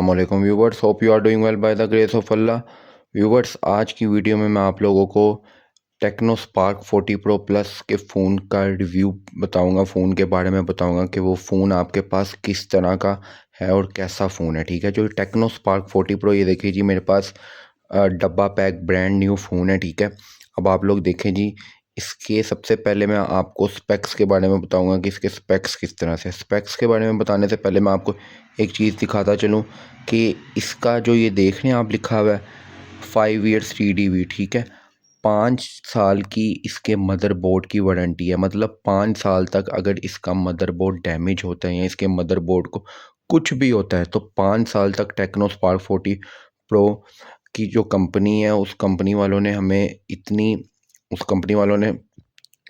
अस्सलामुअलैकुम viewers, hope you are doing well by the grace of Allah. Viewers, आज की video में मैं आप लोगों को टेक्नो स्पार्क 40 प्रो प्लस के फ़ोन का रिव्यू बताऊंगा। फ़ोन के बारे में बताऊंगा कि वो फ़ोन आपके पास किस तरह का है और कैसा फ़ोन है। ठीक है, जो टेक्नो स्पार्क 40 प्रो, ये देखिए जी, मेरे पास डब्बा पैक ब्रांड न्यू फ़ोन है। ठीक है, अब आप लोग देखें जी, इसके सबसे पहले मैं आपको स्पेक्स के बारे में बताऊंगा कि इसके स्पेक्स किस तरह से। स्पेक्स के बारे में बताने से पहले मैं आपको एक चीज़ दिखाता चलूँ कि इसका जो ये देख रहे हैं आप, लिखा हुआ है 5 ईयर्स TDV। ठीक है, 5 साल की इसके मदरबोर्ड की वारंटी है। मतलब 5 साल तक अगर इसका मदरबोर्ड डैमेज होता है या इसके मदरबोर्ड को कुछ भी होता है तो 5 साल तक टेक्नो स्पार्क 40 प्रो की जो कंपनी है, उस कंपनी वालों ने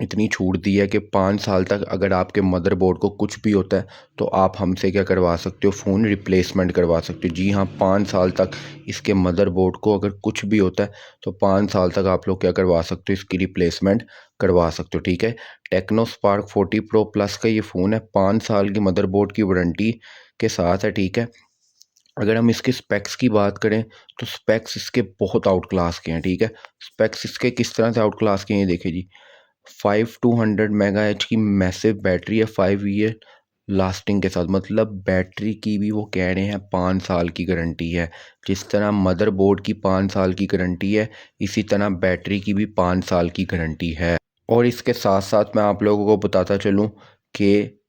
इतनी छूट दी है कि 5 साल तक अगर आपके मदरबोर्ड को कुछ भी होता है तो आप हमसे क्या करवा सकते हो, फ़ोन रिप्लेसमेंट करवा सकते हो। जी हाँ, 5 साल तक इसके मदरबोर्ड को अगर कुछ भी होता है तो 5 साल तक आप लोग क्या करवा सकते हो, इसकी रिप्लेसमेंट करवा सकते हो। ठीक है, टेक्नो स्पार्क 40 प्रो प्लस का ये फ़ोन है, 5 साल की मदरबोर्ड की वारंटी के साथ है। ठीक है, अगर हम इसके स्पेक्स की बात करें तो स्पेक्स इसके बहुत आउट क्लास के हैं। ठीक है, स्पेक्स इसके किस तरह से आउट क्लास के हैं, ये देखिए जी, 5200 मेगा एच की मैसिव बैटरी है, 5 ईयर लास्टिंग के साथ। मतलब बैटरी की भी वो कह रहे हैं 5 साल की गारंटी है। जिस तरह मदरबोर्ड की 5 साल की गारंटी है, इसी तरह बैटरी की भी 5 साल की गारंटी है। और इसके साथ साथ मैं आप लोगों को बताता चलूँ कि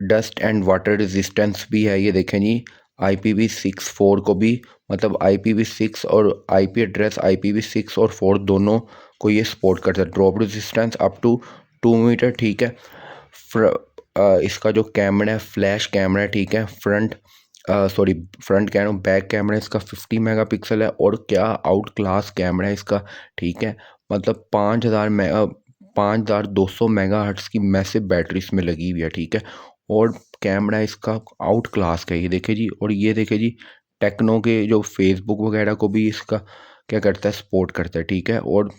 डस्ट एंड वाटर रेजिस्टेंस भी है। ये देखें जी, IPv6 4 को भी, मतलब IPv6 और IP एड्रेस IPv6 और 4 दोनों को ये सपोर्ट करता है। Drop resistance up to 2 metre. ठीक है, इसका जो कैमरा है, फ्लैश कैमरा है। ठीक है, फ्रंट कैमरा, बैक कैमरा इसका 50 मेगापिक्सल है और क्या आउट क्लास कैमरा है इसका। ठीक है, मतलब 5200 मेगा हर्ट्स की मैसिव बैटरी इसमें लगी हुई है। ठीक है, और कैमरा इसका आउट क्लास का, ये देखे जी। और ये देखे जी, टेक्नो के जो फेसबुक वगैरह को भी इसका क्या करता है, सपोर्ट करता है। ठीक है, और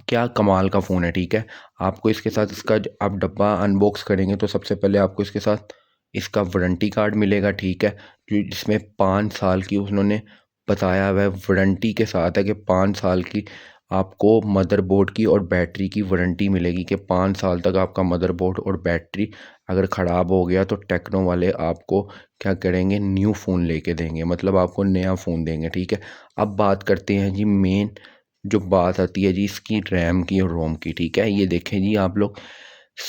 क्या कमाल का फ़ोन है। ठीक है, आपको इसके साथ आप डब्बा अनबॉक्स करेंगे तो सबसे पहले आपको इसके साथ इसका वारंटी कार्ड मिलेगा। ठीक है, जिसमें 5 साल की उन्होंने बताया हुआ है, वारंटी के साथ है कि 5 साल की आपको मदरबोर्ड की और बैटरी की वारंटी मिलेगी कि 5 साल तक आपका मदरबोर्ड और बैटरी अगर ख़राब हो गया तो टेक्नो वाले आपको क्या करेंगे, न्यू फ़ोन लेके देंगे, मतलब आपको नया फ़ोन देंगे। ठीक है, अब बात करते हैं जी, मेन जो बात आती है जी इसकी रैम की और रोम की। ठीक है, ये देखें जी आप लोग,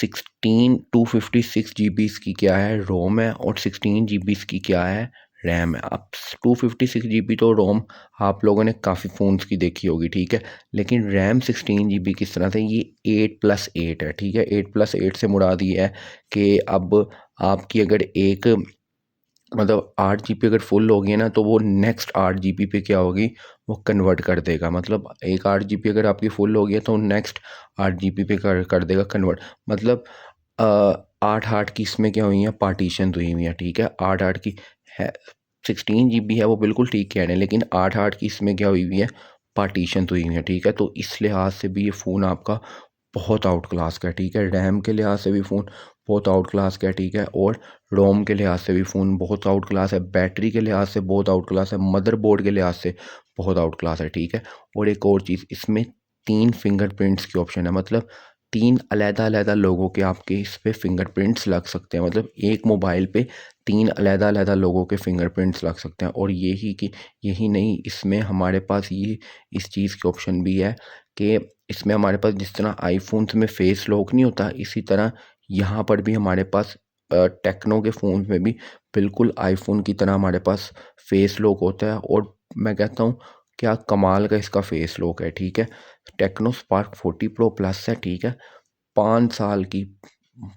256 GB इसकी क्या है, रोम है, और 16 GB इसकी क्या है, रैम है। अब 256 GB तो रोम आप लोगों ने काफ़ी फ़ोन्स की देखी होगी। ठीक है, लेकिन रैम 16 GB किस तरह से, ये 8+8 है। ठीक है, 8+8 से मुराद ये है कि अब आपकी अगर एक, मतलब 8 GB अगर फुल होगी ना तो वो नेक्स्ट 8 GB पे क्या होगी, वो कन्वर्ट कर देगा। मतलब एक 8 GB अगर आपकी फुल होगी है तो नेक्स्ट 8 GB पे कर देगा कन्वर्ट। मतलब 8 8 की इसमें क्या हुई है, पार्टीशन हुई हुई है। ठीक है, 8 8 की है, 16 GB है, वो बिल्कुल ठीक कह रहे हैं, लेकिन 8 8 की इसमें क्या हुई हुई है, पार्टीशन हुई हुई है। ठीक है, तो इस लिहाज से भी ये फ़ोन आपका बहुत आउट क्लास का है। ठीक है, रैम के लिहाज से भी फ़ोन बहुत आउट क्लास का है। ठीक है, और रोम के लिहाज से भी फ़ोन बहुत आउट क्लास है, बैटरी के लिहाज से बहुत आउट क्लास है, मदरबोर्ड के लिहाज से बहुत आउट क्लास है। ठीक है, और एक और चीज़, इसमें 3 फिंगरप्रिंट्स की ऑप्शन है। मतलब 3 अलग-अलग लोगों के आपके इस पे फिंगरप्रिंट्स लग सकते हैं। मतलब एक मोबाइल पे 3 अलग-अलग लोगों के फिंगरप्रिंट्स लग सकते हैं। और यही नहीं, इसमें हमारे पास ये इस चीज़ की ऑप्शन भी है कि इसमें हमारे पास जिस तरह आईफ़ोन्स में फेस लॉक नहीं होता, इसी तरह यहाँ पर भी हमारे पास टेक्नो के फ़ोन में भी बिल्कुल आईफ़ोन की तरह हमारे पास फेस लॉक होता है। और मैं कहता हूँ, क्या कमाल का इसका फेस लॉक है। ठीक है, टेक्नो स्पार्क 40 प्रो प्लस है। ठीक है, 5 साल की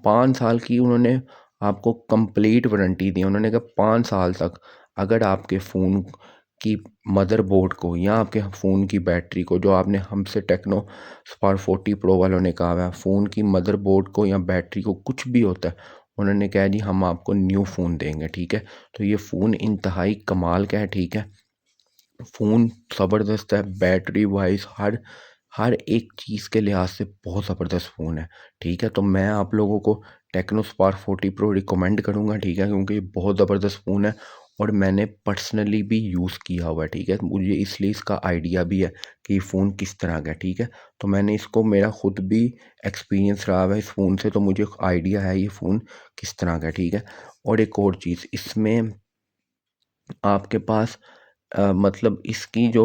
5 साल की उन्होंने आपको कंप्लीट वारंटी दी। उन्होंने कहा 5 साल तक अगर आपके फ़ोन की मदरबोर्ड को या आपके फ़ोन की बैटरी को, जो आपने हमसे टेक्नो स्पार्क 40 प्रो वालों ने कहा है, फ़ोन की मदरबोर्ड को या बैटरी को कुछ भी होता है, उन्होंने कहा जी हम आपको न्यू फ़ोन देंगे। ठीक है, तो ये फ़ोन इंतहाई कमाल का है। ठीक है, फ़ोन ज़बरदस्त है, बैटरी वाइज हर हर एक चीज़ के लिहाज से बहुत ज़बरदस्त फ़ोन है। ठीक है, तो मैं आप लोगों को टेक्नो स्पार्क 40 प्रो रिकमेंड करूँगा। ठीक है, क्योंकि ये बहुत ज़बरदस्त फ़ोन है और मैंने पर्सनली भी यूज़ किया हुआ है, ठीक है। मुझे इसलिए इसका आइडिया भी है कि ये फ़ोन किस तरह का है, ठीक है। तो मैंने इसको मेरा खुद भी एक्सपीरियंस रहा हुआ है इस फ़ोन से, तो मुझे आइडिया है ये फ़ोन किस तरह का है, ठीक है। और एक और चीज़ इसमें आपके पास मतलब इसकी जो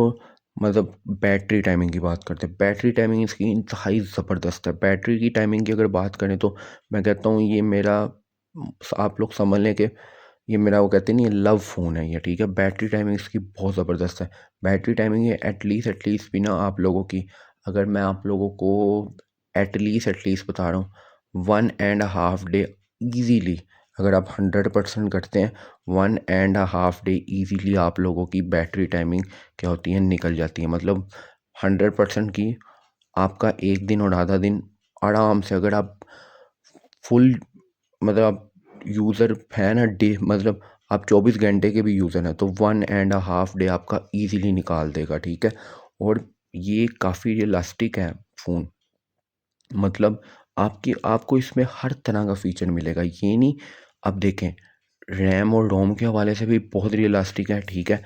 मतलब बैटरी टाइमिंग की बात करते हैं, बैटरी टाइमिंग इसकी इंतहाई ज़बरदस्त है। बैटरी की टाइमिंग की अगर बात करें तो मैं कहता हूँ ये मेरा आप लोग समझ लें कि ये मेरा वो कहते नहीं ये लव फ़ोन है ये, ठीक है। बैटरी टाइमिंग इसकी बहुत ज़बरदस्त है। बैटरी टाइमिंग ये एटलीस्ट भी ना आप लोगों की, अगर मैं आप लोगों को एटलीस्ट बता रहा हूँ 1.5 डे ईज़िली, अगर आप 100% करते हैं 1.5 डे ईज़िली आप लोगों की बैटरी टाइमिंग क्या होती है निकल जाती है। मतलब 100% की आपका एक दिन और आधा दिन आराम से, अगर आप फुल मतलब आप यूज़र है ना डे, मतलब आप 24 घंटे के भी यूज़र हैं तो 1.5 डे आपका ईज़िली निकाल देगा, ठीक है। और ये काफ़ी इलास्टिक है फ़ोन, मतलब आपको इसमें हर तरह का फ़ीचर मिलेगा। ये नहीं, अब देखें रैम और रोम के हवाले से भी बहुत रियलिस्टिक है, ठीक है।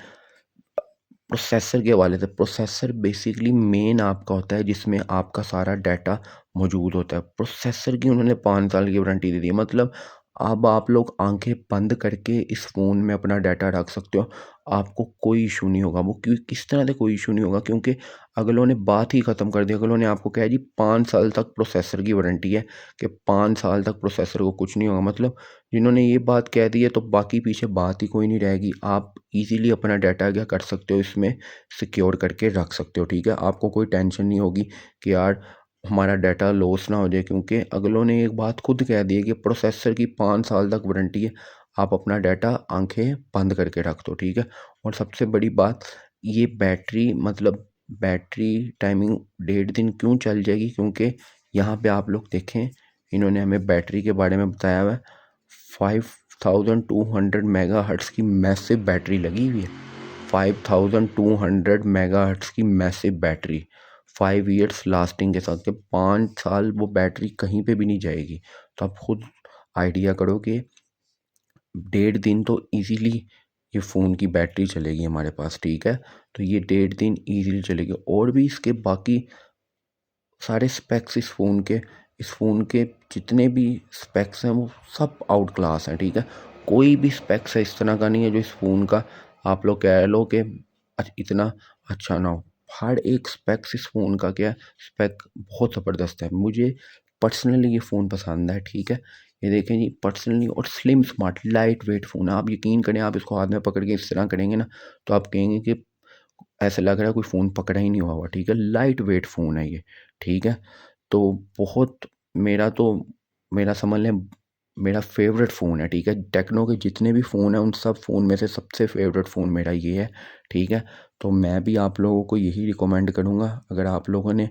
प्रोसेसर के हवाले से, प्रोसेसर बेसिकली मेन आपका होता है जिसमें आपका सारा डाटा मौजूद होता है। प्रोसेसर की उन्होंने 5 साल की वारंटी दे दी है, मतलब अब आप लोग आंखें बंद करके इस फ़ोन में अपना डाटा रख सकते हो, आपको कोई इशू नहीं होगा। वो क्यों किस तरह से कोई इशू नहीं होगा, क्योंकि अगलों ने बात ही ख़त्म कर दी। अगलों ने आपको कहा जी 5 साल तक प्रोसेसर की वारंटी है, कि 5 साल तक प्रोसेसर को कुछ नहीं होगा। मतलब जिन्होंने ये बात कह दी है तो बाकी पीछे बात ही कोई नहीं रहेगी। आप इजीली अपना डाटा क्या कर सकते हो इसमें सिक्योर करके रख सकते हो, ठीक है। आपको कोई टेंशन नहीं होगी कि यार हमारा डाटा लॉस ना हो जाए, क्योंकि अगलों ने एक बात खुद कह दी है कि प्रोसेसर की 5 साल तक वारंटी है, आप अपना डाटा आंखें बंद करके रख दो, ठीक है। और सबसे बड़ी बात, ये बैटरी मतलब बैटरी टाइमिंग 1.5 दिन क्यों चल जाएगी, क्योंकि यहाँ पे आप लोग देखें इन्होंने हमें बैटरी के बारे में बताया हुआ है। 5200 मेगाहर्ट्ज़ की मैसिव बैटरी लगी हुई है। 5200 मेगाहर्ट्ज़ की मैसिव बैटरी 5 ईयर्स लास्टिंग के साथ, के 5 साल वो बैटरी कहीं पे भी नहीं जाएगी। तो आप खुद आइडिया करो कि 1.5 दिन तो इजीली ये फ़ोन की बैटरी चलेगी हमारे पास, ठीक है। तो ये 1.5 दिन इजीली चलेगी। और भी इसके बाकी सारे स्पेक्स इस फ़ोन के जितने भी स्पेक्स हैं वो सब आउट क्लास हैं, ठीक है। कोई भी स्पेक्स है इस तरह का नहीं है जो इस फ़ोन का आप लोग कह लो कि इतना अच्छा ना हो। हर एक स्पेक्स इस फ़ोन का क्या है, स्पेक बहुत ज़बरदस्त है। मुझे पर्सनली ये फ़ोन पसंद है, ठीक है। ये देखें जी पर्सनली, और slim smart light weight phone है। आप यकीन करें, आप इसको हाथ में पकड़ के इस तरह करेंगे ना तो आप कहेंगे कि ऐसा लग रहा है कोई फ़ोन पकड़ा ही नहीं हुआ हुआ, ठीक है। लाइट वेट फ़ोन है ये, ठीक है। तो बहुत मेरा तो मेरा समझ लें मेरा फेवरेट फ़ोन है, ठीक है। टेक्नो के जितने भी फ़ोन हैं उन सब फ़ोन में से सबसे फेवरेट फ़ोन मेरा ये है, ठीक है। तो मैं भी आप लोगों को यही रिकमेंड करूँगा, अगर आप लोगों ने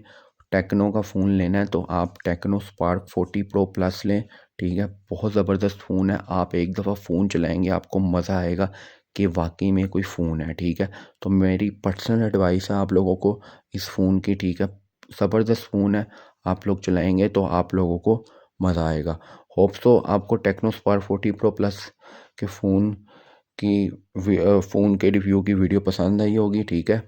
टेक्नो का फ़ोन लेना है तो आप टेक्नो स्पार्क 40 प्रो प्लस लें, ठीक है। बहुत ज़बरदस्त फ़ोन है, आप एक दफ़ा फ़ोन चलाएंगे आपको मज़ा आएगा कि वाकई में कोई फ़ोन है, ठीक है। तो मेरी पर्सनल एडवाइस है आप लोगों को इस फ़ोन की, ठीक है। ज़बरदस्त फ़ोन है, आप लोग चलाएंगे तो आप लोगों को मज़ा आएगा। होप सो आपको टेक्नो स्पार्क 40 प्रो प्लस के फ़ोन की फ़ोन के रिव्यू की वीडियो पसंद आई होगी, ठीक है।